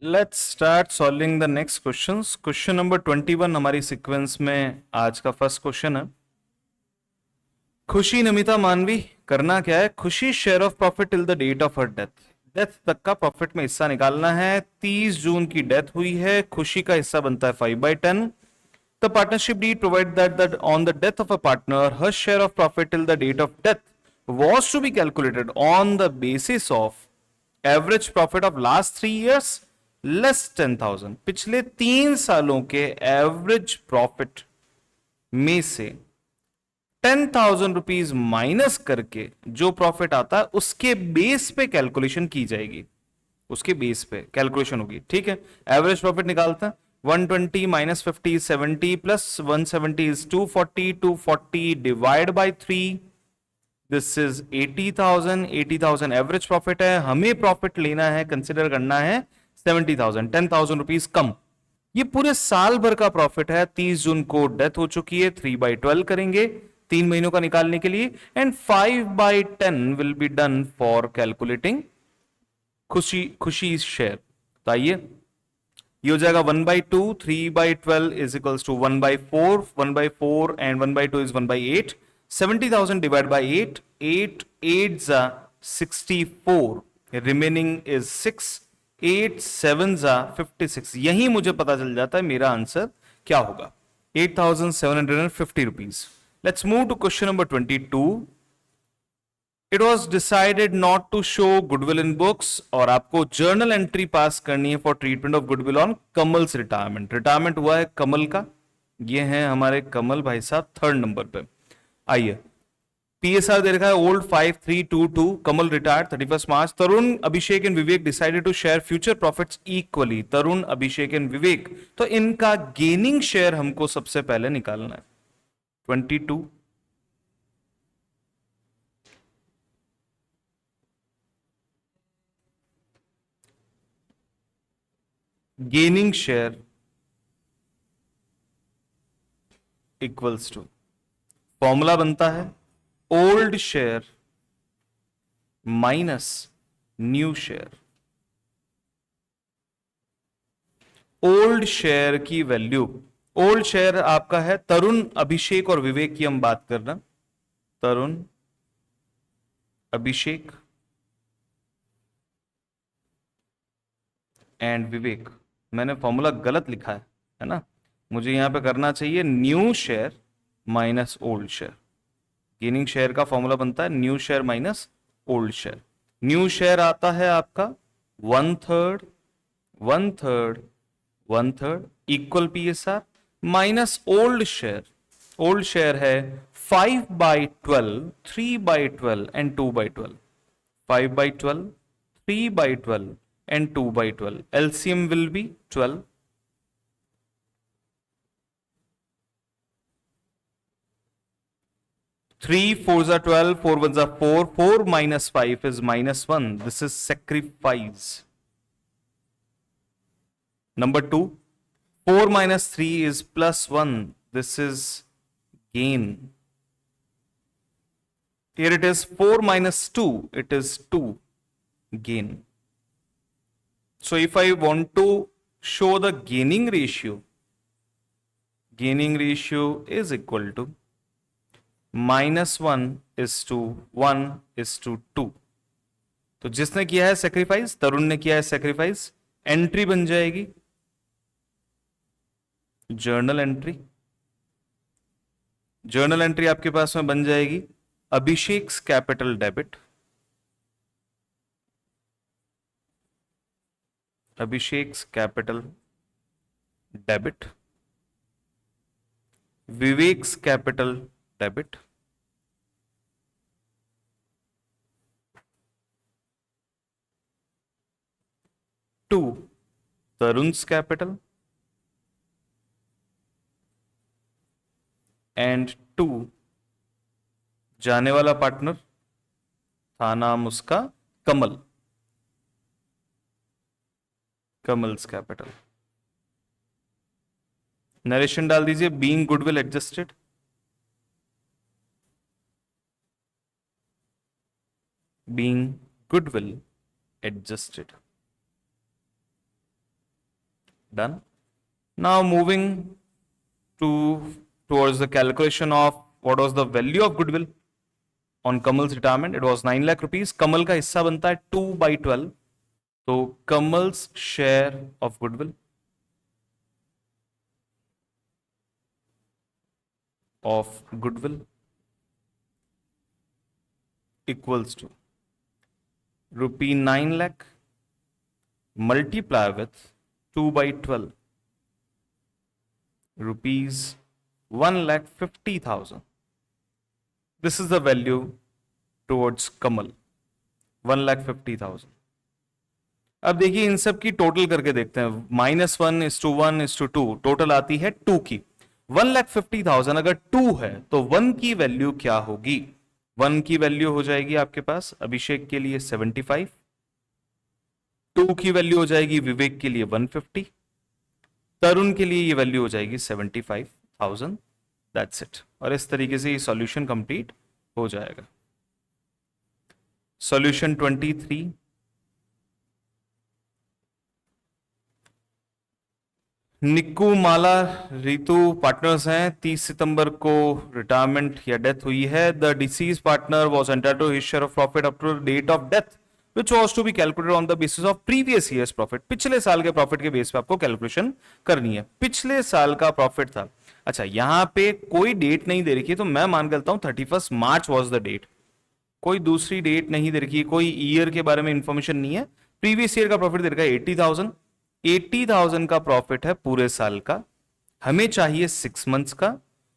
Let's start solving the next questions. Question number 21 हमारी sequence में आज का फर्स्ट क्वेश्चन है। खुशी नमिता मानवी करना क्या है? Khushi share of profit till the date of her death. Death तक का प्रॉफिट में हिस्सा निकालना है। 30 जून की डेथ हुई है, खुशी का हिस्सा बनता है 5/10। The partnership deed provide that on the death of a partner her share of profit till the date of death was to be calculated on the basis of average profit of last 3 years less 10,000। पिछले 3 सालों के average profit में से 10,000 rupees minus करके जो profit आता है उसके बेस पे कैलकुलेशन की जाएगी। उसके बेस पे कैलकुलेशन होगी। ठीक है, एवरेज प्रॉफिट निकालते हैं। 120 minus 50 70 plus 170 is 240। 240 divide by 3, this is 80,000। 80,000 average profit है, हमें प्रॉफिट लेना है, कंसिडर करना है 70,000। 10,000 रुपीज कम। ये पूरे साल भर का प्रॉफिट है। 30 जून को डेथ हो चुकी है। 3/12 करेंगे 3 महीनों का निकालने के लिए, and 5/10 will be done for calculating Khushi share. तो आइए, ये हो जाएगा 1/2। 3/12 is equals to 1/4। 1/4 and 1/2 is 1/8। 70,000 divide by 8, 8 8 64, remaining is 6। 8 7 56। यही मुझे पता चल जाता है मेरा आंसर क्या होगा, 8,750 rupees. Let's move to question number 22। It was decided not to show goodwill in books, और आपको जर्नल एंट्री पास करनी है for treatment of goodwill on Kamal's retirement. Retirement हुआ है कमल का, ये है हमारे कमल भाई साहब 3rd नंबर पे। आइए, पीएसआर दे रखा है old 5322, Kamal retired 31 March. Tarun, Abhishek and Vivek decided to share future profits equally. Tarun, Abhishek and Vivek, तो इनका गेनिंग शेयर हमको सबसे पहले निकालना है। 22 gaining share equals to, formula बनता है old share minus new share. Old share की वैल्यू, ओल्ड शेयर आपका है तरुण, अभिषेक और विवेक की हम बात कर रहे हैं। तरुण, अभिषेक एंड विवेक। मैंने फॉर्मूला गलत लिखा है ना? मुझे यहां पे करना चाहिए new share minus old share. Gaining share का फॉर्मूला बनता है new share minus old share. New share आता है आपका 1/3, 1/3, 1/3 equal PSR, minus old share. Old share है 5/12, 3/12 and 2/12। 5/12, 3/12 and 2/12. LCM will be 12. 3 4s are 12, 4 1s are 4. 4 minus 5 is -1. This is sacrifice. Number 2, 4 minus 3 is +1. This is gain. Here it is 4 minus 2, it is 2, gain. So if I want to show the gaining ratio is equal to -1 is to 1 is to 2। तो जिसने किया है sacrifice, तरुण ने किया है sacrifice, entry बन जाएगी journal entry. Journal entry आपके पास में बन जाएगी Abhishek capital debit, Abhishek capital debit, Vivek's capital debit, to Tarun's capital, and 2 जाने वाला पार्टनर था नाम उसका कमल, कमल्स कैपिटल। नरेशन डाल दीजिए being goodwill adjusted, being goodwill adjusted. Done. Now moving to towards the calculation of what was the value of goodwill on Kamal's retirement. It was 9 lakh rupees. Kamal का हिस्सा बनता है 2/12. तो Kamal's share of goodwill equals to rupee 9 lakh multiply with 2/12 rupees 1,50,000. This is the value towards Kamal, 1,50,000. अब देखिए इन सब की total करके देखते हैं. -1:1:2 टोटल आती है 2 की. 1,50,000 अगर 2 है तो 1 की वैल्यू क्या होगी? 1 की वैल्यू हो जाएगी आपके पास अभिषेक के लिए 75, 2 की वैल्यू हो जाएगी विवेक के लिए 150, तरुण के लिए ये वैल्यू हो जाएगी 75,000. That's it. और इस तरीके से ये सॉल्यूशन कंप्लीट हो जाएगा. सॉल्यूशन 23. निक्कू माला रितु पार्टनर्स हैं. 30 सितंबर को रिटायरमेंट या डेथ हुई है. The deceased partner was entitled to his share of profit up to the date of death which was to be calculated on the basis of previous year's profit. पिछले साल के profit के base पे आपको calculation करनी है. पिछले साल का प्रॉफिट था. अच्छा यहां पे कोई डेट नहीं दे रखी है तो मैं मान के चलता हूं 31 मार्च वॉज द डेट. कोई दूसरी डेट नहीं दे रखी है, कोई ईयर के बारे में इंफॉर्मेशन नहीं है. प्रीवियस ईयर का प्रॉफिट दे रखा है 80,000. 80,000 का प्रॉफिट है पूरे साल का. हमें चाहिए 6 मंथ्स का.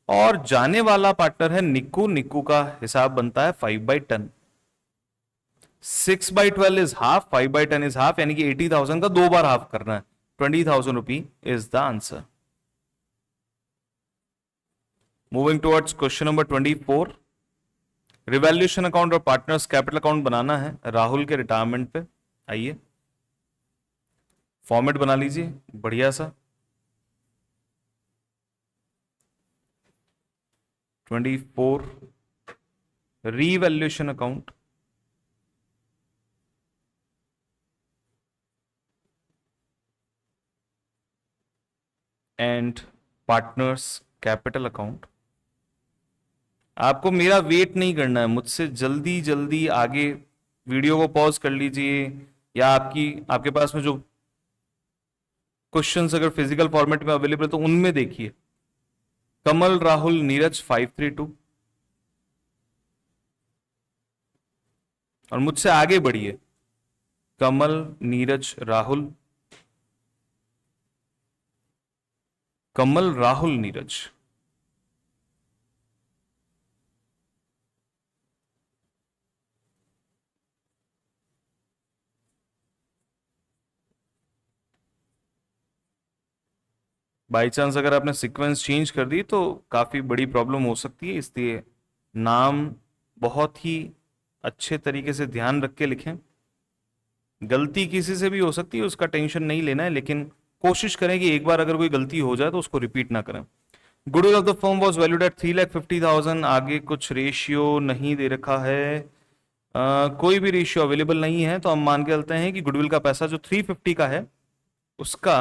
और जाने वाला पार्टनर है निक्कू. निक्कू का हिसाब बनता है 5/10. 6/12 इज हाफ, 5/10 इज हाफ, यानी कि 80,000 का 2 बार हाफ करना है. 20,000 रुपी is the answer. Moving towards question number 24. Revaluation account और पार्टनर्स कैपिटल अकाउंट बनाना है राहुल के रिटायरमेंट पे. आइए फॉर्मेट बना लीजिए बढ़िया सा. 24 revaluation account and partners capital account. आपको मेरा वेट नहीं करना है, मुझसे जल्दी जल्दी आगे वीडियो को पॉज कर लीजिए या आपके पास में जो क्वेश्चंस अगर फिजिकल फॉर्मेट में अवेलेबल है तो उनमें देखिए. कमल राहुल नीरज 532 और मुझसे आगे बढ़िए. कमल नीरज राहुल, कमल राहुल नीरज. बाई चांस अगर आपने सीक्वेंस चेंज कर दी तो काफी बड़ी प्रॉब्लम हो सकती है, इसलिए नाम बहुत ही अच्छे तरीके से ध्यान रख के लिखें. गलती किसी से भी हो सकती है, उसका टेंशन नहीं लेना है, लेकिन कोशिश करें कि एक बार अगर कोई गलती हो जाए तो उसको रिपीट ना करें. Goodwill of the firm was valued at 3,50,000. आगे कुछ रेशियो नहीं दे रखा है. कोई भी रेशियो अवेलेबल नहीं है तो हम मान के चलते हैं कि गुडविल का पैसा जो 350 का है उसका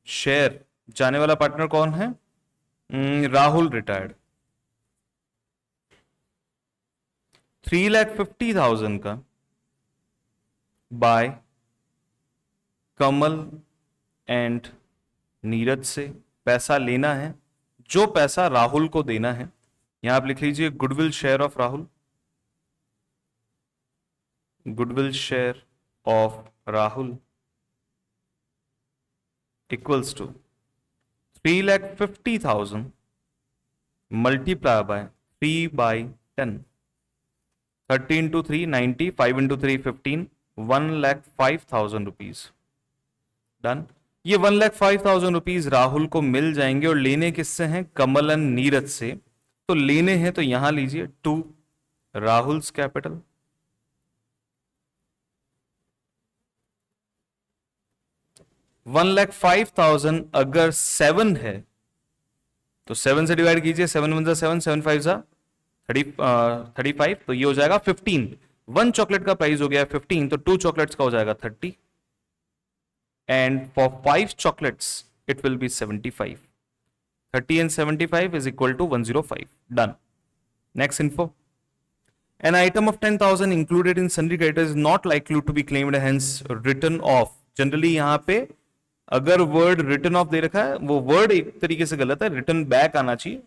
शेयर जाने वाला पार्टनर कौन है? राहुल रिटायर्ड. 3,50,000 का बाय कमल एंड नीरज से पैसा लेना है, जो पैसा राहुल को देना है. यहां आप लिख लीजिए goodwill share of Rahul, goodwill share of Rahul equals to 3,50,000 multiply by 3/10. 30 into 3 90, 5 into 3 15, 1,05,000 rupees. Done. ये 1,05,000 रुपीज राहुल को मिल जाएंगे और लेने किससे हैं? कमलन नीरज से. तो लेने हैं तो यहां लीजिए 2 राहुल्स कैपिटल 1,05,000 अगर 7 है तो 7 से डिवाइड कीजिए. 7 × 7 7 5 35, तो ये हो जाएगा 15. 1 चॉकलेट का प्राइस हो गया 15, तो 2 चॉकलेट्स का हो जाएगा 30. and for 5 chocolates it will be 75. 30 and 75 is equal to 105. Done. Next info. An item of 10,000 included in sundry creditors is not likely to be claimed, hence written off. Generally यहाँ पे अगर word return of दे रखा है, वो word एक तरीके से गलत है, रिटर्न बैक आना चाहिए.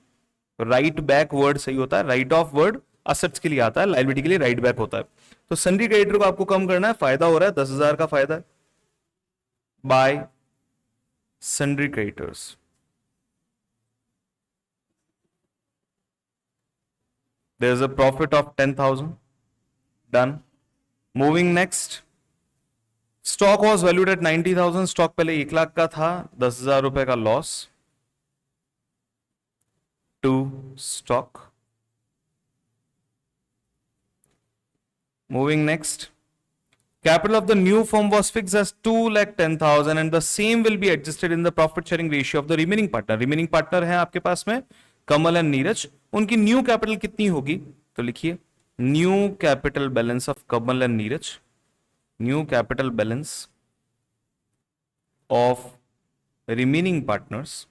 राइट बैक वर्ड सही होता है. राइट ऑफ वर्ड असेट्स के लिए आता है, लायबिलिटी के लिए राइट बैक होता है. तो सन्ड्री क्रेडिटर को आपको कम करना है. फायदा हो रहा है 10,000 का फायदा है bye sundry creditors. There is a profit of 10,000. Done. Moving next. Stock was valued at 90,000. Stock पहले 1 लाख का था, 10,000 रुपए का loss to stock. Moving next. Capital of the new firm was fixed as 2,10,000 and the same will be adjusted in the profit sharing ratio of the remaining partner. Remaining partner है आपके पास में कमल and Neeraj. उनकी new capital कितनी होगी तो लिखिए new capital balance of Kamal and Neeraj. New capital balance of remaining partners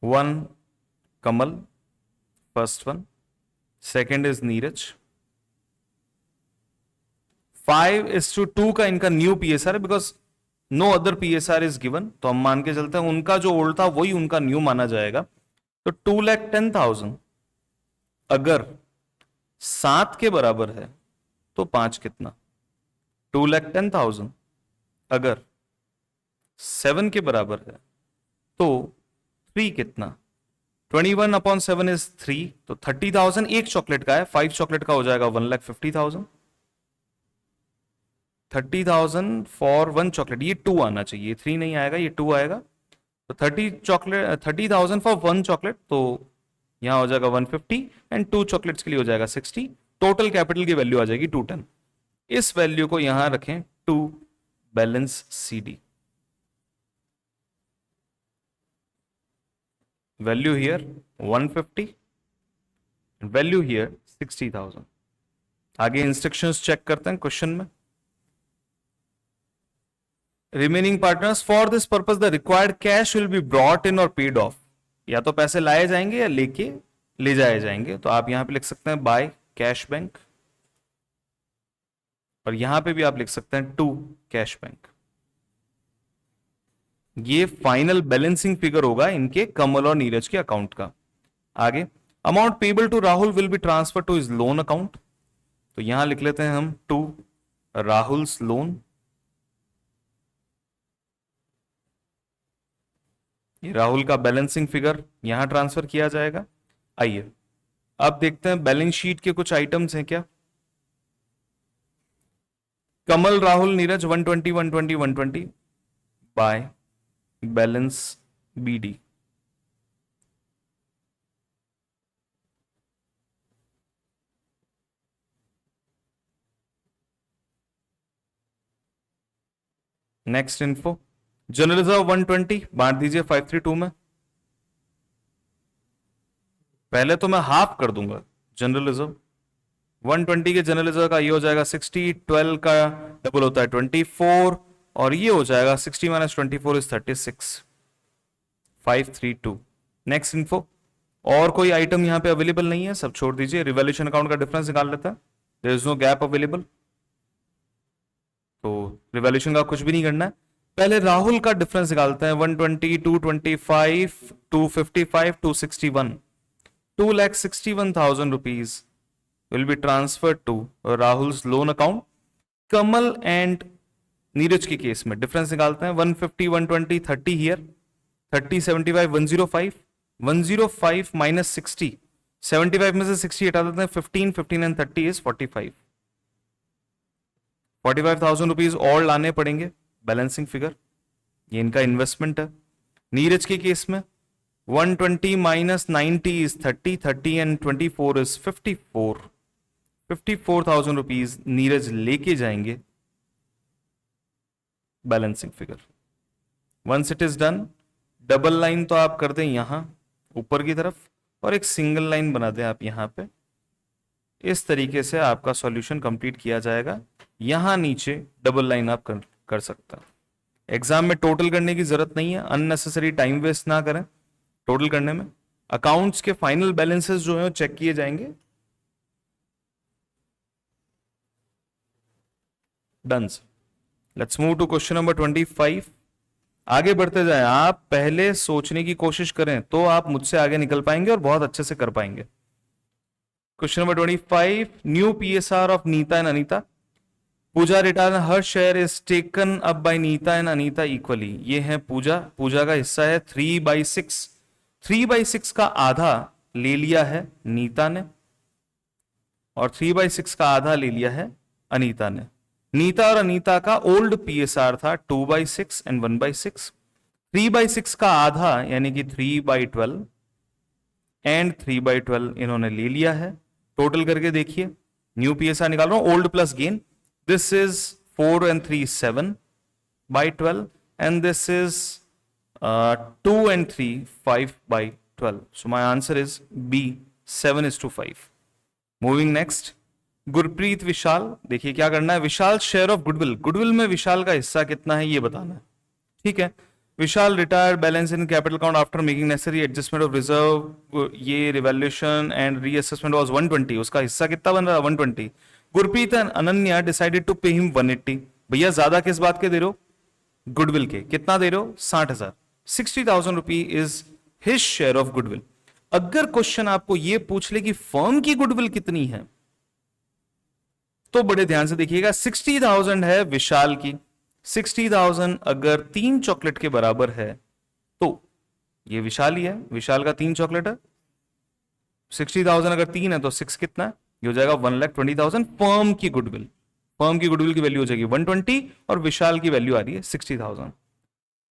one Kamal, first one, second is Neeraj. 5:2 का इनका न्यू पीएसआर है because no other PSR is given. तो हम मान के चलते हैं उनका जो ओल्ड था वही उनका न्यू माना जाएगा. तो 2,10,000 अगर 7 के बराबर है तो 5 कितना. 2,10,000 अगर 7 के बराबर है तो 3 कितना. 21/7 इज 3. तो 30,000 एक चॉकलेट का है, 5 चॉकलेट का हो जाएगा 1,50,000. 30,000 फॉर 1 चॉकलेट. ये 2 आना चाहिए, 3 नहीं आएगा, ये 2 आएगा. तो 30,000 फॉर 1 चॉकलेट, तो यहां हो जाएगा 150 एंड 2 चॉकलेट्स के लिए हो जाएगा 60. टोटल कैपिटल की वैल्यू आ जाएगी 210. इस वैल्यू को यहां रखें to balance c d. Value here 150, value here 60,000. आगे इंस्ट्रक्शंस चेक करते हैं क्वेश्चन में. Remaining partners for this purpose the required cash will be brought in और पेड ऑफ. या तो पैसे लाए जाएंगे या लेके ले जाए जाएंगे. तो आप यहां पे लिख सकते हैं बाय कैश बैंक, और यहां पे भी आप लिख सकते हैं टू कैश बैंक. ये फाइनल बैलेंसिंग फिगर होगा इनके कमल और नीरज के अकाउंट का. आगे amount payable to Rahul will be transfer to his loan account. तो यहां लिख लेते हैं हम टू राहुल्स लोन. ये राहुल का बैलेंसिंग फिगर यहां ट्रांसफर किया जाएगा. आइए अब देखते हैं बैलेंस शीट के कुछ आइटम्स हैं क्या. Kamal Rahul Neeraj 120 120 120 by balance BD. Next info. General reserve 120 बांट दीजिए 532 में. पहले तो मैं हाफ कर दूंगा जनरल रिजर्व. 120 के जनरल रिजर्व का ये हो जाएगा 60, 12 का डबल होता है 24, और ये हो जाएगा 60 - 24 इज 36. 532. Next info. और कोई आइटम यहां पे अवेलेबल नहीं है, सब छोड़ दीजिए. रिवैल्यूएशन अकाउंट का डिफरेंस निकाल लेता है. There is no gap available, तो रिवैल्यूएशन का कुछ भी नहीं करना है. पहले राहुल का डिफरेंस निकालते हैं. 120, 225, 255, 261. 2,61,000 rupees will be transfer to Rahul's loan account. Kamal and Neeraj के केस में डिफरेंस निकालते हैं. 150, 120, 30 हियर. 30, 75, 105. 105 माइनस 60. 75 में से 60 हटा देते हैं. 15, 15 एंड 30 इज 45. 45,000 रुपीज और लाने पड़ेंगे बैलेंसिंग फिगर. ये इनका इन्वेस्टमेंट है. नीरज के केस में 120 minus 90 is 30. 30 and 24 is 54. 54,000 rupees Neeraj लेके जाएंगे balancing figure. Once it is done, double line तो आप कर दें यहां ऊपर की तरफ, और एक सिंगल लाइन बना दें आप यहां पे इस तरीके से आपका सॉल्यूशन कंप्लीट किया जाएगा। यहां नीचे डबल लाइन आप कर सकता। एग्जाम में टोटल करने की जरूरत नहीं है, अननेसेसरी टाइम वेस्ट ना करें टोटल करने में। अकाउंट्स के फाइनल बैलेंसेस जो है चेक किए जाएंगे। Done. Let's move to question number 25। आगे बढ़ते जाएं, आप पहले सोचने की कोशिश करें तो आप मुझसे आगे निकल पाएंगे और बहुत अच्छे से कर पाएंगे। Question number 25, new PSR of Nita and Anita. Pooja return her share is taken up by Nita and Anita equally. ये है पूजा, पूजा का हिस्सा है 3/6। 3/6 का आधा ले लिया है नीता ने और 3/6 का आधा ले लिया है अनीता ने। नीता और अनीता का ओल्ड पीएसआर था 2/6 एंड 1/6। 3/6 का आधा यानी कि 3/12 एंड 3/12 इन्होंने ले लिया है। टोटल करके देखिए, न्यू पीएसआर निकाल रहा हूं, old plus gain. This is 4 and 3 7/12 and this is 2 and 3 5/12. So my answer is B, 7:5. Moving next, Gurpreet Vishal. देखिए क्या करना है, Vishal share of goodwill. Goodwill में विशाल का हिस्सा कितना है ये बताना है, ठीक है। Vishal retired balance in capital account after making necessary adjustment of reserve, ये रिवैल्यूएशन एंड रीअसेसमेंट वाज 120। उसका हिस्सा कितना बन रहा है 120। Gurpreet and Ananya decided to pay him 180। भैया ज्यादा किस बात के दे रहे हो, गुडविल के। कितना दे रहे हो, 60,000। 60,000 रुपी is his share of goodwill. अगर क्वेश्चन आपको ये पूछ ले कि फर्म की गुडविल कितनी है तो बड़े ध्यान से देखिएगा। 60,000 है विशाल की। 60,000 अगर 3 चॉकलेट के बराबर है तो ये विशाल ही है, विशाल का 3 चॉकलेट है। 60,000 अगर 3 है तो 6 कितना है, ये हो जाएगा 1,20,000। फर्म की गुडविल, फर्म की गुडविल की वैल्यू हो जाएगी 120 और विशाल की वैल्यू आ रही है 60,000।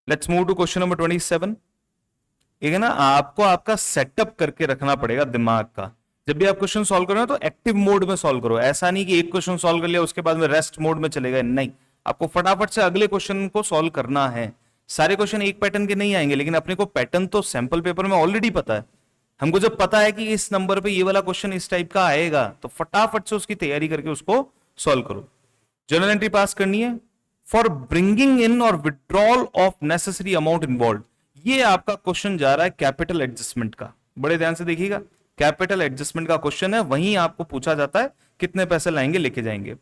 Let's move to question number 27। एक ना आपको आपका सेटअप करके रखना पड़ेगा दिमाग का। जब भी आप क्वेश्चन सॉल्व करो तो एक्टिव मोड में सॉल्व करो। ऐसा नहीं कि एक क्वेश्चन सॉल्व कर लिया उसके बाद में रेस्ट मोड में चले गए, नहीं। आपको फटाफट से अगले क्वेश्चन को सॉल्व करना है। सारे क्वेश्चन एक पैटर्न के नहीं आएंगे, लेकिन अपने को पैटर्न तो सैंपल पेपर में ऑलरेडी पता है। हमको जब पता है कि इस नंबर पे ये वाला क्वेश्चन इस टाइप का आएगा तो फटाफट से उसकी तैयारी करके उसको सॉल्व करो। जर्नल एंट्री पास करनी है फॉर ब्रिंगिंग इन और withdrawal of necessary amount involve. ये आपका क्वेश्चन जा रहा है कैपिटल एडजस्टमेंट का, बड़े ध्यान से देखिएगा। कैपिटल एडजस्टमेंट का क्वेश्चन है, वहीं आपको पूछा जाता है कितने पैसे लाएंगे लेके जाएंगे।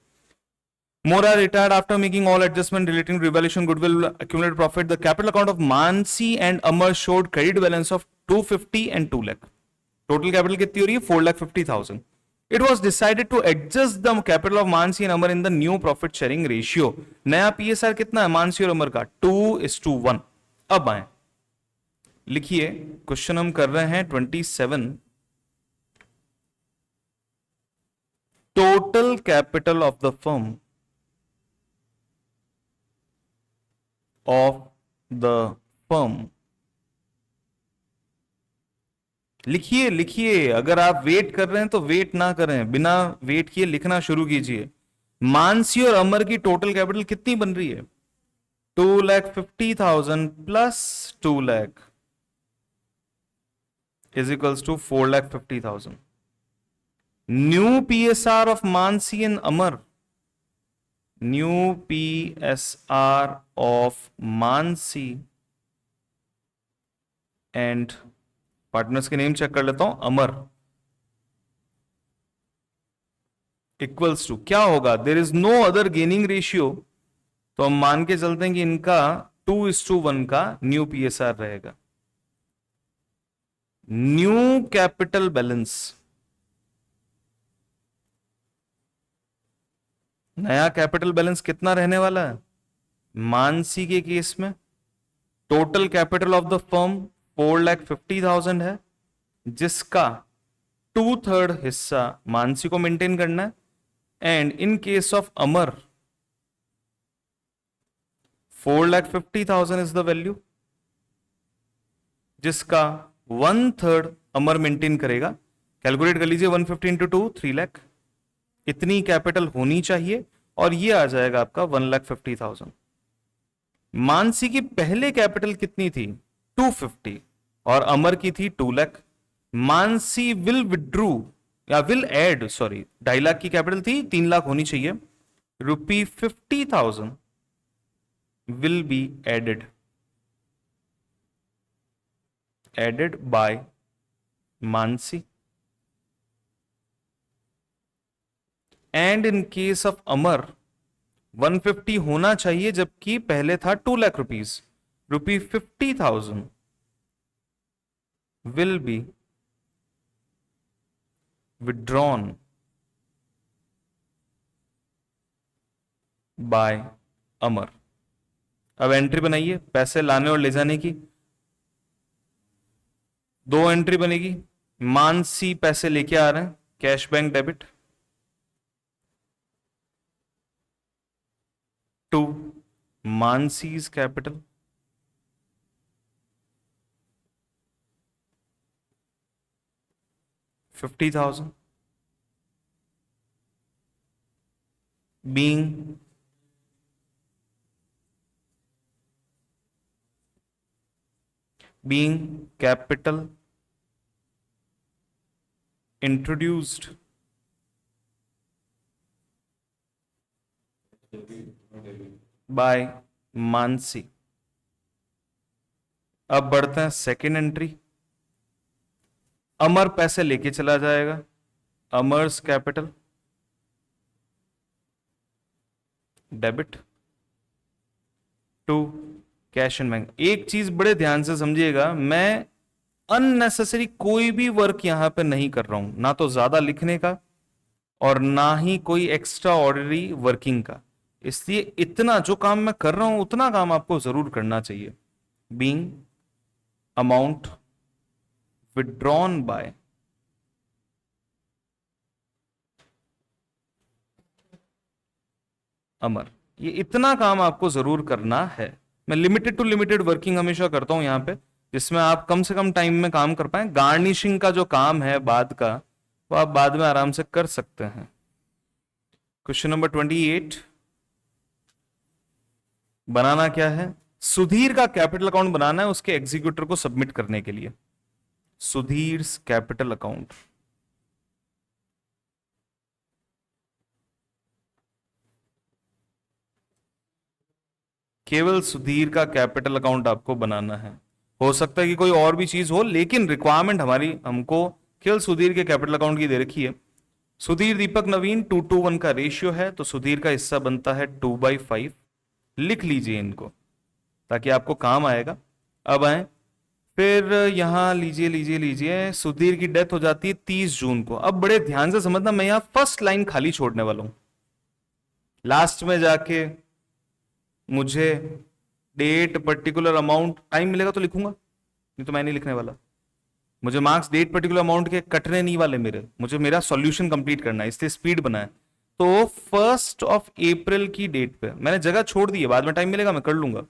Mora retired after making all adjustment relating to revaluation, goodwill, accumulated profit. The capital account of Mansi and Amar showed credit balance of 250 and 2 lakh. Total capital कितनी हो रही है 4,50,000. It was decided to adjust the capital of Mansi and Amar in the new profit sharing ratio. नया PSR कितना है मानसी और अमर का 2:1. अब आए लिखिए, क्वेश्चन हम कर रहे हैं 27। Total capital of the firm of the firm. लिखिए लिखिए, अगर आप वेट कर रहे हैं तो वेट ना करें, बिना वेट किए लिखना शुरू कीजिए। मानसी और अमर की टोटल कैपिटल कितनी बन रही है 2,50,000 plus 2 lakh is equals to 4,50,000। New PSR of Mansi and Amar, new PSR of Mansi and partners के नेम चेक कर लेता हूं, अमर, इक्वल्स टू क्या होगा, there is no other gaining ratio, तो हम मान के चलते हैं कि इनका 2:1 का न्यू पीएसआर रहेगा। न्यू कैपिटल बैलेंस, नया कैपिटल बैलेंस कितना रहने वाला है मानसी के केस में, total capital of the firm 4,50,000 है, जिसका 2/3 हिस्सा मानसी को मेंटेन करना है। And in case of Amar 4,50,000 is the value, जिसका 1/3 अमर मेंटेन करेगा। कैलकुलेट कर लीजिए 150 into 2 3 लाख, इतनी कैपिटल होनी चाहिए और ये आ जाएगा आपका 1,50,000। मानसी की पहले कैपिटल कितनी थी 250 और अमर की थी 2 लाख। मानसी विल विड्रू या विल एड, सॉरी 2.5 लाख की कैपिटल थी, 3 लाख होनी चाहिए। ₹50,000 will be added by Mansi, and in case of Amar 150 होना चाहिए, जबकि पहले था 2 lakh rupees. ₹50,000 will be withdrawn by Amar। अब एंट्री बनाइए पैसे लाने और ले जाने की, 2 एंट्री बनेगी। मानसी पैसे लेके आ रहे हैं, cash bank debit. 2 Mansi's capital, $50,000 being capital introduced by Mansi. अब बढ़ते हैं सेकेंड एंट्री। अमर पैसे लेके चला जाएगा, Amar's capital debit. 2 cash and bank. एक चीज बड़े ध्यान से समझिएगा, मैं अननेसेसरी कोई भी वर्क यहां पे नहीं कर रहा हूं, ना तो ज्यादा लिखने का और ना ही कोई एक्स्ट्रा ऑर्डिनरी वर्किंग का। इसलिए इतना जो काम मैं कर रहा हूं उतना काम आपको जरूर करना चाहिए। बीइंग अमाउंट विड्रॉन बाय अमर, ये इतना काम आपको जरूर करना है। मैं लिमिटेड टू लिमिटेड वर्किंग हमेशा करता हूं यहां पे, जिसमें आप कम से कम टाइम में काम कर पाए। गार्निशिंग का जो काम है बाद का, वो आप बाद में आराम से कर सकते हैं। क्वेश्चन नंबर 28, बनाना क्या है? सुधीर का कैपिटल अकाउंट बनाना है उसके एग्जीक्यूटर को सबमिट करने के लिए। सुधीर कैपिटल अकाउंट, केवल सुधीर का कैपिटल अकाउंट आपको बनाना है। हो सकता है कि कोई और भी चीज हो, लेकिन रिक्वायरमेंट हमारी हमको केवल सुधीर के कैपिटल अकाउंट की दे रखी है। सुधीर दीपक नवीन 2:1 का रेशियो है, तो सुधीर का हिस्सा बनता है 2/5। लिख लीजिए इनको ताकि आपको काम आएगा। अब आए फिर यहां लीजिए लीजिए लीजिए, सुधीर की डेथ हो जाती है 30 जून को। अब बड़े ध्यान से समझना, मैं यहां फर्स्ट लाइन खाली छोड़ने वाला हूं, लास्ट में जाके मुझे डेट पर्टिकुलर अमाउंट टाइम मिलेगा तो लिखूंगा, नहीं तो मैं नहीं लिखने वाला। मुझे मार्क्स डेट पर्टिकुलर अमाउंट के कटने नहीं वाले मेरे, मुझे मेरा सॉल्यूशन कंप्लीट करना है, इसलिए स्पीड बनाए। तो 1 अप्रैल की डेट पे मैंने जगह छोड़ दी है, बाद में टाइम मिलेगा मैं कर लूंगा।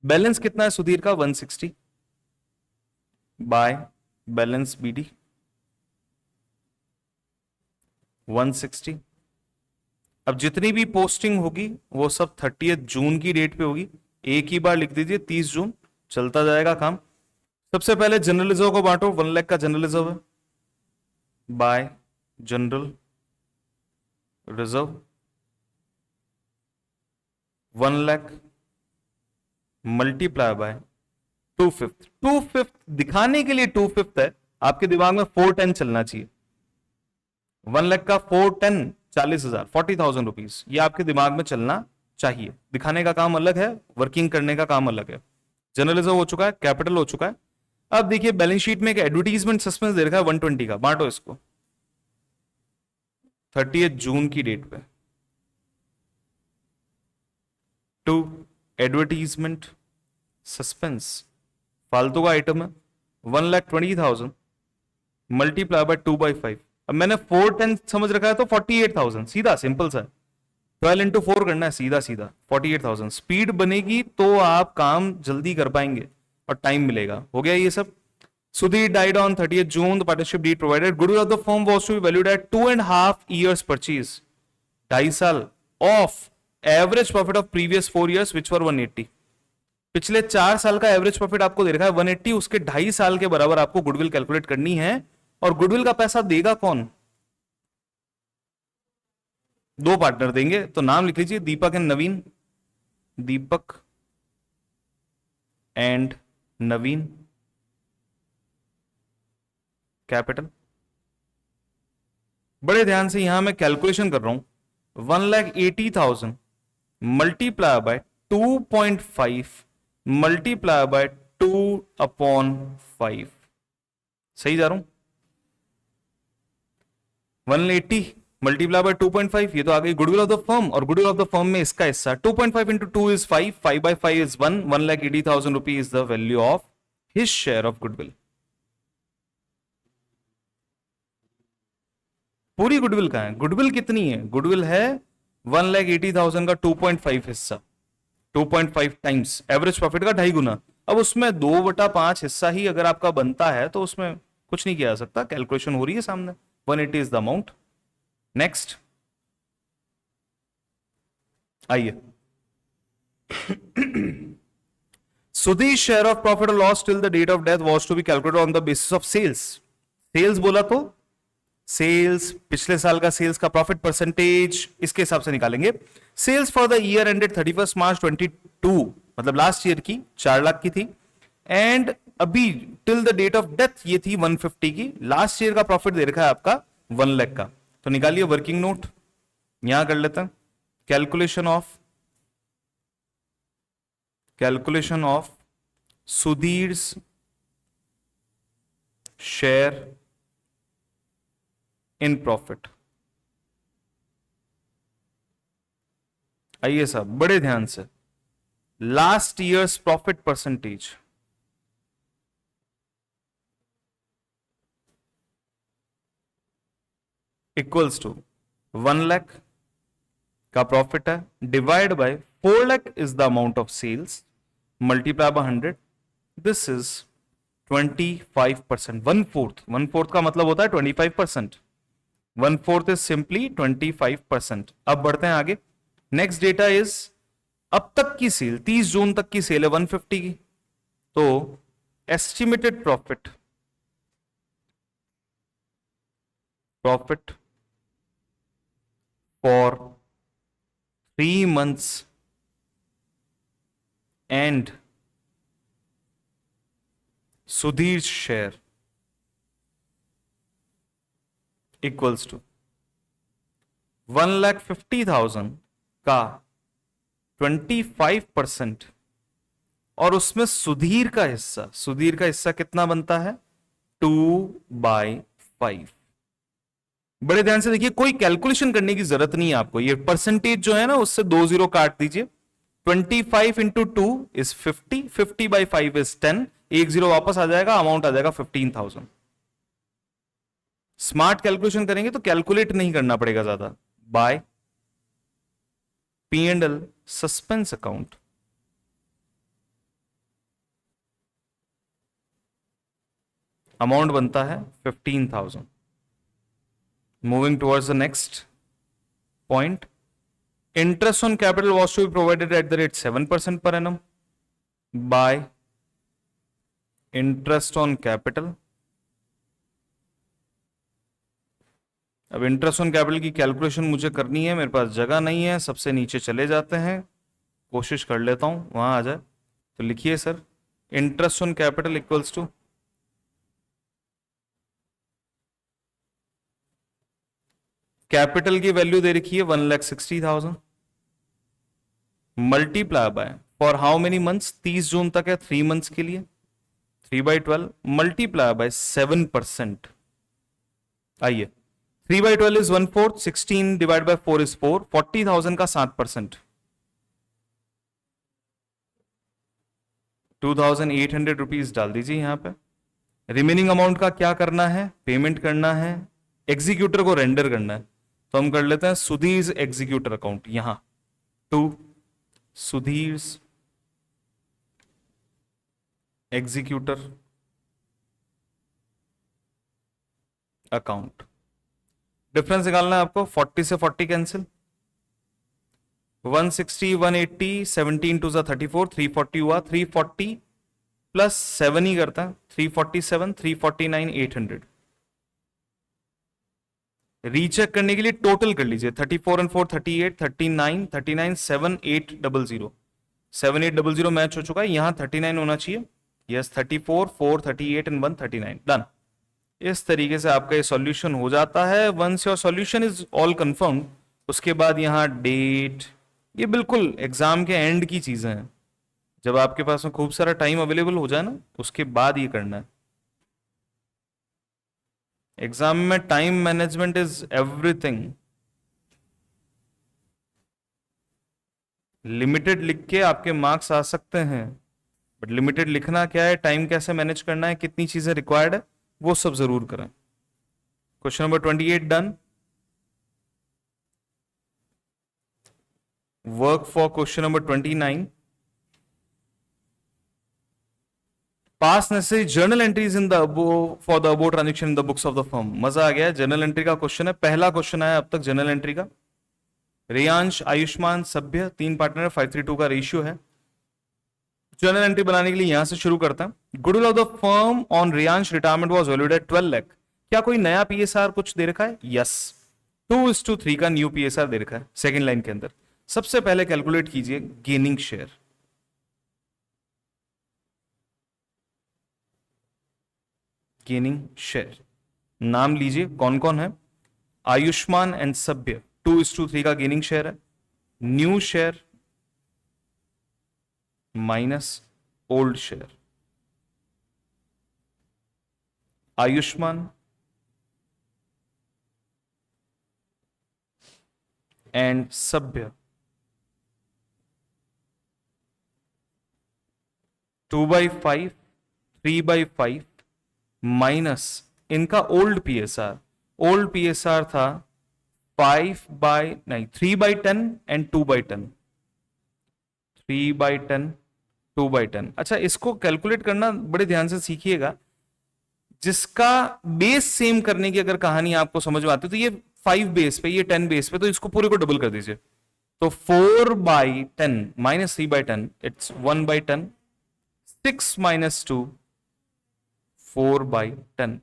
बैलेंस कितना है सुधीर का? 160 बाय बैलेंस बीडी 160। अब जितनी भी पोस्टिंग होगी वो सब 30 जून की डेट पे होगी। एक ही बार लिख दीजिए 30 जून, चलता जाएगा काम। सबसे पहले जनरल रिजर्व को बांटो, 1 लाख का जनरल रिजर्व है, bye general reserve 1 lakh multiply by 2/5। 2/5 दिखाने के लिए 2/5 है, आपके दिमाग में 410 चलना चाहिए। 1 लाख का 410 40,000, 40,000 रुपीज, ये आपके दिमाग में चलना चाहिए। दिखाने का काम अलग है, वर्किंग करने का काम अलग है। जनरल रिजर्व हो चुका है, कैपिटल हो चुका है। अब देखिए बैलेंस शीट में एक एडवर्टीजमेंट सस्पेंस दे रखा है 120 का, बांटो इसको 30 जून की डेट पे। 2 एडवर्टीजमेंट सस्पेंस फालतू का आइटम है, 1,20,000 मल्टीप्लाई बाय 2/5। अब मैंने 410 समझ रखा है तो 48,000, सीधा सिंपल सा 12 into 4 करना है, सीधा सीधा 48,000। स्पीड बनेगी तो आप काम जल्दी कर पाएंगे और टाइम मिलेगा। हो गया ये सब। Sudhir died on 30th June, the partnership deed provided, goodwill of the firm was to be valued at 2.5 years purchase, 2.5 साल of average profit of previous 4 years which were 180। पिछले 4 साल का एवरेज प्रॉफिट आपको दे रखा है 180, उसके 2.5 साल के बराबर आपको गुडविल कैलकुलेट करनी है। और गुडविल का पैसा देगा कौन? दो पार्टनर देंगे, तो नाम लिख लीजिए Deepak and Naveen, Deepak and Naveen capital. बड़े ध्यान से यहां मैं कैलकुलेशन कर रहा हूं, 1,80,000 मल्टीप्लाई बाय 2.5 मल्टीप्लाई बाय 2/5, सही जा रहा हूं? 180 मल्टीप्लाई बाय 2.5, ये तो आ गई गुडविल ऑफ द फर्म, और गुडविल ऑफ द फर्म में इसका हिस्सा 2.5 into 2 is 5, 5/5 is 1, 1,80,000 rupees is the value of his share of goodwill. पूरी गुडविल कहां है? गुडविल कितनी है? गुडविल है 1,80,000 का 2.5 हिस्सा, 2.5 टाइम्स एवरेज प्रॉफिट का 2.5 गुना। अब उसमें 2/5 हिस्सा ही अगर आपका बनता है तो उसमें कुछ नहीं किया जा सकता, कैलकुलेशन हो रही है सामने, 180 इज द अमाउंट। नेक्स्ट आइए, सुधीर शेयर ऑफ प्रॉफिट और loss till the date of death was to be calculated on the basis of sales. Sales बोला तो सेल्स, पिछले साल का सेल्स का प्रॉफिट परसेंटेज इसके हिसाब से निकालेंगे। Sales for the year ended 31 March 22, मतलब लास्ट ईयर की 4 लाख की थी, एंड अभी till the date of death ये थी 150 की। लास्ट ईयर का प्रॉफिट दे रखा है आपका 1 लाख का, तो निकालिए वर्किंग नोट, यहां कर लेते हैं। Calculation of Sudhir's share in profit. आइए साहब बड़े ध्यान से, last years profit percentage equals to 1 lakh का प्रॉफिट है, divide by 4 lakh is the amount of sales, multiply by 100, this is 25%, 1/4 का मतलब होता है 25%, 1/4 इज सिंपली 25%। अब बढ़ते हैं आगे। नेक्स्ट डेटा इज अब तक की सेल, 30 जून तक की सेल है 150 की, तो estimated profit for 3 months and Sudhir's share equals to 1,50,000 का 25%, और उसमें सुधीर का हिस्सा कितना बनता है? 2/5। बड़े ध्यान से देखिए, कोई कैलकुलेशन करने की जरूरत नहीं है आपको, ये परसेंटेज जो है ना उससे 2 0 काट दीजिए। 25 इंटू 2 इज 50, 50/5 इज 10, 1 0 वापस आ जाएगा, अमाउंट आ जाएगा 15,000। स्मार्ट कैलकुलेशन करेंगे तो कैलकुलेट नहीं करना पड़ेगा ज्यादा। Bye P&L suspense account, amount बनता है 15,000। Moving towards the next point, interest on capital was to be provided at the rate 7% per annum by interest on capital। अब इंटरेस्ट ऑन कैपिटल की कैलकुलेशन मुझे करनी है, मेरे पास जगह नहीं है, सबसे नीचे चले जाते हैं, कोशिश कर लेता हूं वहां आ जाए। तो लिखिए sir, interest on capital equals to capital की वैल्यू दे रखी है 1,60,000 multiply by for how many months, 30 जून तक है, 3 मंथ्स के लिए 3/12 मल्टीप्लाई बाय 7%। आइए 3/12 इज 1/4, 16 डिवाइड बाय 4 इज 4, 40,000 का 7%, 2,800 रुपीज डाल दीजिए यहां पे। रिमेनिंग अमाउंट का क्या करना है? पेमेंट करना है, एग्जीक्यूटर को रेंडर करना है, तो हम कर लेते हैं सुधीर्स एग्जीक्यूटर अकाउंट, यहां टू सुधीर्स एग्जीक्यूटर अकाउंट। डिफरेंस निकालना है आपको, 40 से 40 कैंसिल, 160 180 17 टू 34, 340 हुआ, 340 प्लस 7 ही करता है, 347 349 800। रीचेक करने के लिए टोटल कर लीजिए, 34 and 4 38, 39, 39 7800, 7800 मैच हो चुका है, यहां 39 होना चाहिए। Yes, 34 4 38 and 1 39 done. इस तरीके से आपका ये सॉल्यूशन हो जाता है। Once your solution is all confirm, उसके बाद यहां डेट, ये बिल्कुल एग्जाम के एंड की चीजें हैं, जब आपके पास में खूब सारा टाइम अवेलेबल हो जाए ना, उसके बाद ये करना है। एग्जाम में time management is everything. Limited लिख के आपके मार्क्स आ सकते हैं, बट लिमिटेड लिखना क्या है, टाइम कैसे मैनेज करना है, कितनी चीजें रिक्वायर्ड है, वो सब जरूर करें। Question number 28 done. Work for question number 29। Pass necessary journal entries in the for the above transaction in the books of the firm. मजा आ गया, जर्नल एंट्री का क्वेश्चन है, पहला क्वेश्चन आया अब तक जर्नल एंट्री का। रेयांश, आयुष्मान, सभ्य, 3 पार्टनर, 5:3 का रेशियो है। जर्नल एंट्री बनाने के लिए यहां से शुरू करते हैं। Goodwill of the firm on Reyansh retirement was valued at 12 lakh. क्या कोई नया पीएसआर कुछ दे रखा है? यस, 2:3 का न्यू पीएसआर दे रखा है सेकेंड लाइन के अंदर। सबसे पहले कैलकुलेट कीजिए गेनिंग शेयर। गेनिंग शेयर नाम लीजिए कौन कौन है। आयुष्मान एंड सभ्य 2:3 का गेनिंग शेयर है। New share minus old share. Ayushman and सभ्य 2/5 3/5 माइनस इनका ओल्ड पीएसआर। ओल्ड पीएसआर था 3/10 एंड 2/10। 3/10 2/10। अच्छा, इसको कैलकुलेट करना बड़े ध्यान से सीखिएगा। जिसका बेस सेम करने की अगर कहानी आपको समझ में आती है, तो ये 5 बेस पे, ये 10 बेस पे, तो इसको पूरे को डबल कर दीजिए। तो 4/10 माइनस 3/10, इट्स 1/10। 6 माइनस 2 4/10।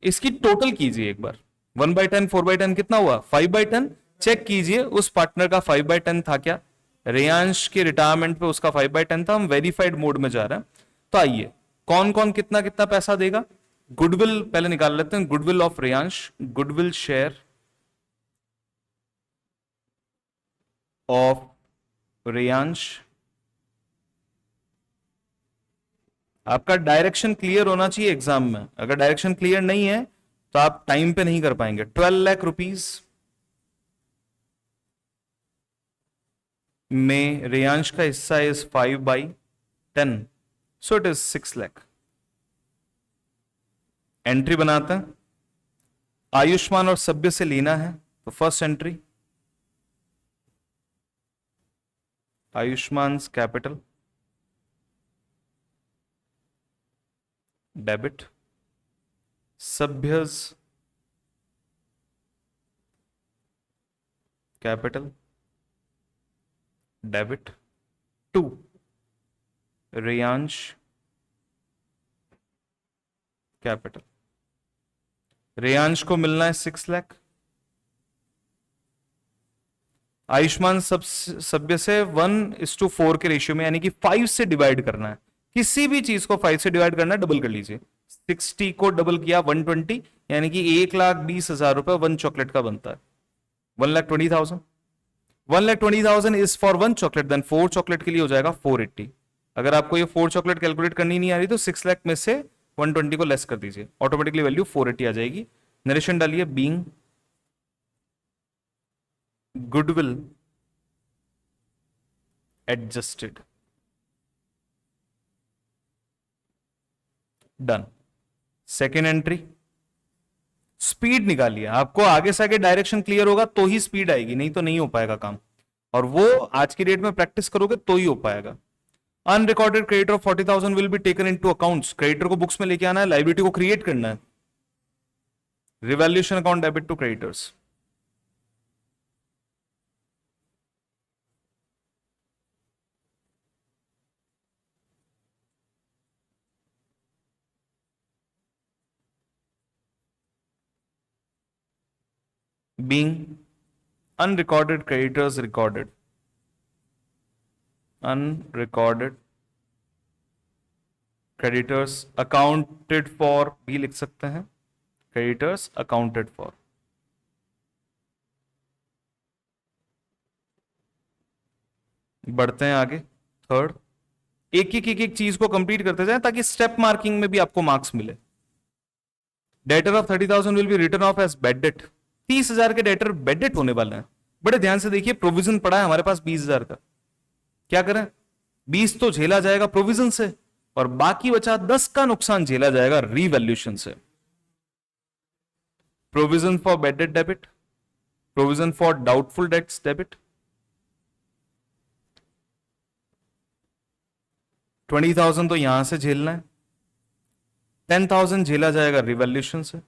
इसकी टोटल कीजिए एक बार। 1/10 4/10 कितना हुआ? 5/10। चेक कीजिए उस पार्टनर का 5/10 था क्या? रेयांश के रिटायरमेंट पे उसका 5/10 था। हम वेरीफाइड मोड में जा रहे हैं, तो आइए कौन कौन कितना कितना पैसा देगा। गुडविल पहले निकाल लेते हैं। Goodwill of Reyansh, goodwill share of Reyansh. आपका डायरेक्शन क्लियर होना चाहिए एग्जाम में। अगर डायरेक्शन क्लियर नहीं है तो आप टाइम पे नहीं कर पाएंगे। 12 लाख रुपीज में रेयांश का हिस्सा is 5/10, so it is 6 lakh. Entry बनाते हैं। आयुष्मान और सभ्य से लेना है, तो first entry Ayushman capital debit, Sabhya's capital debit to Reyansh capital. Reyansh को मिलना है 6 लाख। आयुष्मान सभ्य से 1:4 के रेशियो में, यानी कि 5 से डिवाइड करना है। किसी भी चीज को 5 से डिवाइड करना है, डबल कर लीजिए। 60 को डबल किया 120, यानी कि 1,20,000 रुपए 1 चॉकलेट का बनता है। 1,20,000। 1,20,000 is for 1 chocolate, then 4 chocolate के लिए हो जाएगा 480। अगर आपको ये 4 चॉकलेट कैलकुलेट करनी नहीं आ रही तो 6 लाख में से 120 को लेस कर दीजिए, ऑटोमेटिकली वैल्यू 480 आ जाएगी। नरेशन डालिए, being goodwill adjusted. Done. Second entry, speed निकालिए। आपको आगे से आगे डायरेक्शन क्लियर होगा तो ही स्पीड आएगी, नहीं तो नहीं हो पाएगा काम। और वो आज की डेट में प्रैक्टिस करोगे तो ही हो पाएगा। Unrecorded creditor of 40,000 will be taken into accounts. Creditor को बुक्स में लेके आना है, लाइबिलिटी को क्रिएट करना है। Revaluation account debit to creditors. being unrecorded creditors recorded, unrecorded creditors accounted for भी लिख सकते हैं, creditors accounted for। बढ़ते हैं आगे, थर्ड, एक एक चीज को कंप्लीट करते जाए ताकि स्टेप मार्किंग में भी आपको मार्क्स मिले। Debtor of 30,000 will be written off as bad debt. 30,000 के डेटर बेड डेट होने वाले हैं। बड़े ध्यान से देखिए, प्रोविजन पड़ा है हमारे पास 20,000 का, क्या करें, 20 तो झेला जाएगा प्रोविजन से और बाकी बचा 10 का नुकसान झेला जाएगा रीवैल्यूएशन से। Provision for bed date debit, provision for doubtful debts debit, 20,000 तो यहां से झेलना है, 10,000 झेला जाएगा रिवैल्यूएशन से,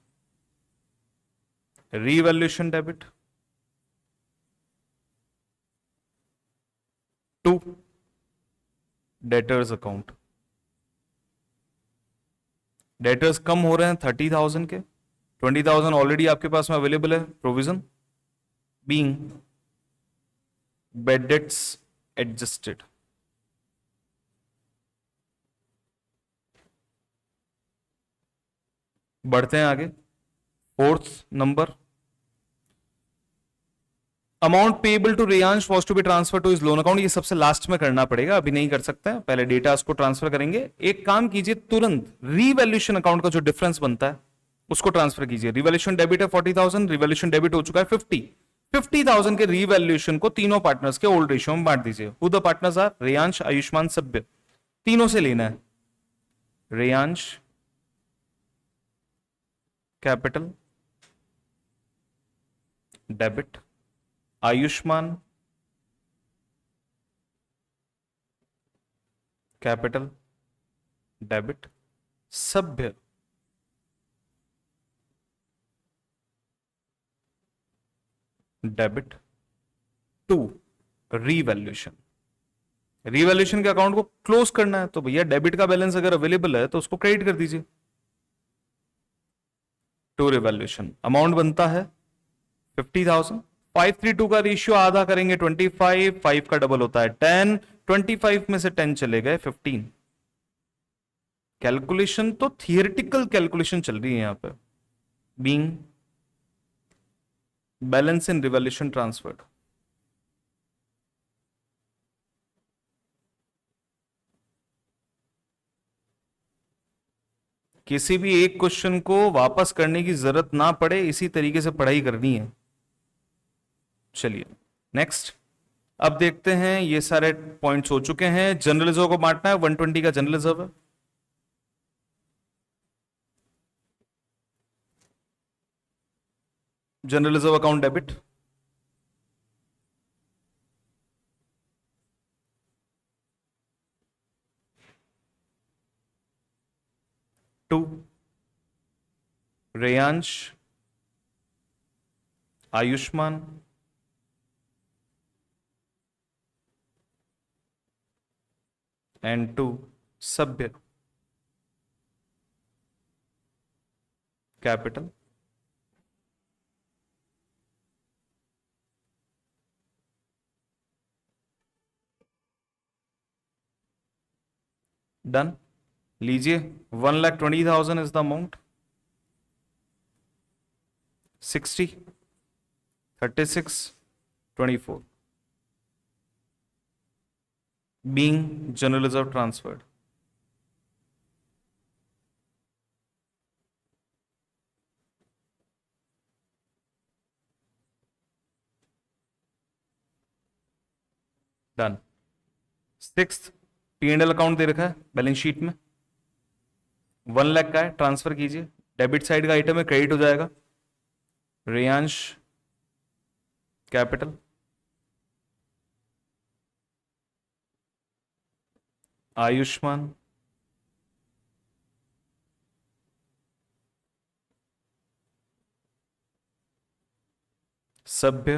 revaluation debit. 2 debtors account, debtors कम हो रहे हैं 30,000 के, 20,000 ऑलरेडी आपके पास में अवेलेबल है provision, being bad debts adjusted. बढ़ते हैं आगे, fourth number, amount payable to Reyansh was to be transfer to his loan account. ये सबसे लास्ट में करना पड़ेगा, अभी नहीं कर सकते हैं, पहले डेटा उसको ट्रांसफर करेंगे। एक काम कीजिए, तुरंत रीवैल्यूएशन अकाउंट का जो डिफरेंस बनता है उसको ट्रांसफर कीजिए। रिवैल्यूएशन डेबिट है 40,000, रिवैल्यूएशन डेबिट हो चुका है 50,000 के रिवैल्यूएशन को तीनों पार्टनर्स के ओल्ड रेशियो में बांट दीजिए। Who the partners are, Reyansh, Ayushman, Sabhya, तीनों से लेना है। Reyansh capital debit, Ayushman capital debit, Sabhya debit to revaluation. Revaluation के अकाउंट को क्लोज करना है तो भैया डेबिट का बैलेंस अगर अवेलेबल है तो उसको क्रेडिट कर दीजिए टू रिवैल्यूएशन। अमाउंट बनता है 50,000, 532 का रेशियो आधा करेंगे 25, 5 का डबल होता है 10, 25 में से 10 चले गए 15। कैलकुलेशन तो थियरिटिकल कैलकुलेशन चल रही है यहां पर, बीइंग बैलेंस इन रिवैल्यूएशन ट्रांसफर्ड। किसी भी एक क्वेश्चन को वापस करने की जरूरत ना पड़े, इसी तरीके से पढ़ाई करनी है। चलिए नेक्स्ट, अब देखते हैं, ये सारे पॉइंट्स हो चुके हैं। जनरल रिजर्व को बांटना है, 120 का जनरल रिजर्व है, general reserve account debit, to Reyansh, Ayushman, and to Sabhya capital. Done, लीजिए 1,20,000 is the amount, 60, 36, 24 being general reserve transferred। डन। सिक्स्थ, P&L अकाउंट दे रखा है बैलेंस शीट में, 1 लाख का है, ट्रांसफर कीजिए, डेबिट साइड का आइटम है, क्रेडिट हो जाएगा। Reyansh capital, Ayushman, Sabhya,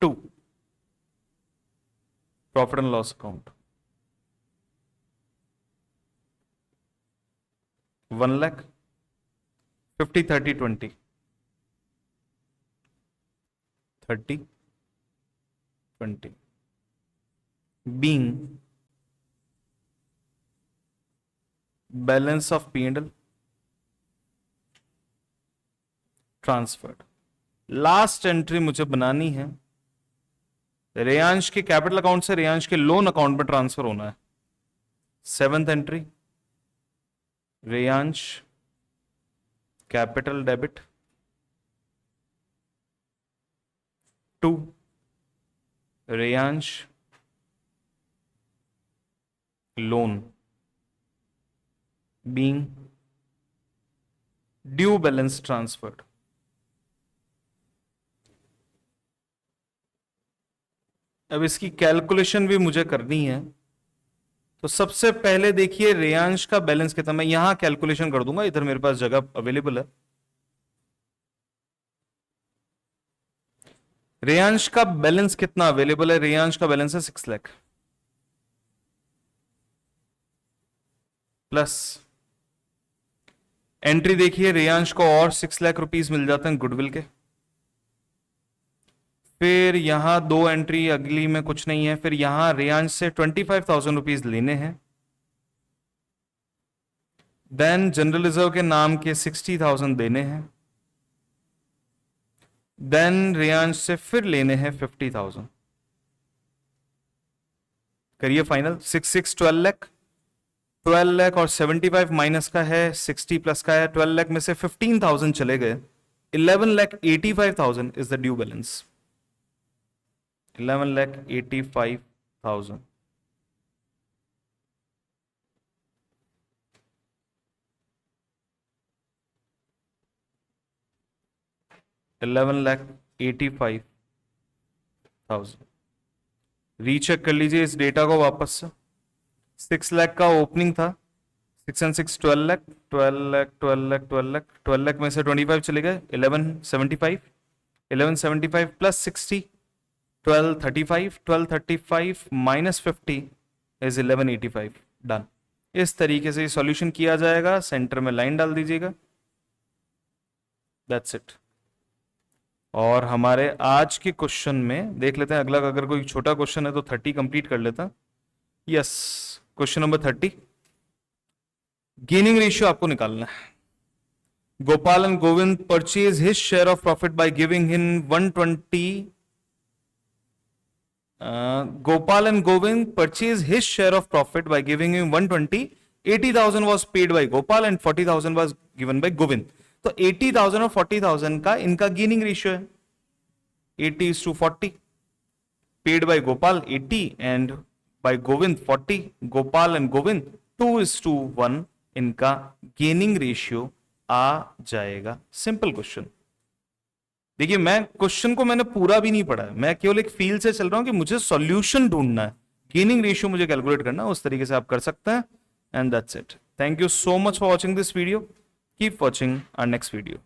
to profit and loss account. 1 lakh, 50 30 20, 30 20 being balance of P&L transferred. Last entry मुझे बनानी है, रेयांश के कैपिटल अकाउंट से रेयांश के लोन अकाउंट में ट्रांसफर होना है। 7th entry, Reyansh capital debit to Reyansh loan being due balance transferred. अब इसकी कैलकुलेशन भी मुझे करनी है, तो सबसे पहले देखिए रेयांश का बैलेंस कितना, मैं यहां कैलकुलेशन कर दूंगा, इधर मेरे पास जगह अवेलेबल है। रेयांश का बैलेंस कितना अवेलेबल है, रेयांश का बैलेंस है 6 लाख प्लस एंट्री देखिए रेयांश को और 6 लाख रुपीस मिल जाते हैं गुडविल के। फिर यहां 2 एंट्री अगली में कुछ नहीं है, फिर यहां रेयांश से 25,000 रुपीज लेने हैं, देन जनरल रिजर्व के नाम के 60,000 देने हैं, देन रेयांश से फिर लेने हैं 50,000। करिए फाइनल, 6 6 12 लाख, 12 लाख और 75 माइनस का है 60 प्लस का है, 12 लाख में से 15,000 चले गए, 11,85,000 is the due balance. 11,85,000 11,85,000 recheck कर लीजिए इस डेटा को वापस से। 6 लाख का ओपनिंग था, 6 and 6 12 लाख, 12 लाख 12 लाख 12 लाख, 12 लाख में से 25 चले गए, 1175, 1175 प्लस 60, 1235, 1235 माइनस 50 इज 1185। डन। इस तरीके से सॉल्यूशन किया जाएगा, सेंटर में लाइन डाल दीजिएगा, दैट्स इट। और हमारे आज के क्वेश्चन में देख लेते हैं अगला, अगर कोई छोटा क्वेश्चन है तो 30 कंप्लीट कर लेता। Yes, question number 30, gaining ratio आपको निकालना है। Gopal and Govind purchase his share of profit by giving in 120। Gopal and Govind purchased his share of profit by giving him 120. 80,000 was paid by Gopal and 40,000 was given by Govind. तो 80,000 और 40,000 का इनका gaining ratio है 80:40। Paid by Gopal 80 and by Govind 40। Gopal and Govind 2:1 इनका gaining ratio आ जाएगा। Simple question. देखिए मैं क्वेश्चन को मैंने पूरा भी नहीं पढ़ा है, मैं केवल एक फील से चल रहा हूं कि मुझे सॉल्यूशन ढूंढना है, गेनिंग रेशियो मुझे कैलकुलेट करना है, उस तरीके से आप कर सकते हैं। And that's it. Thank you so much for watching this video. Keep watching our next video.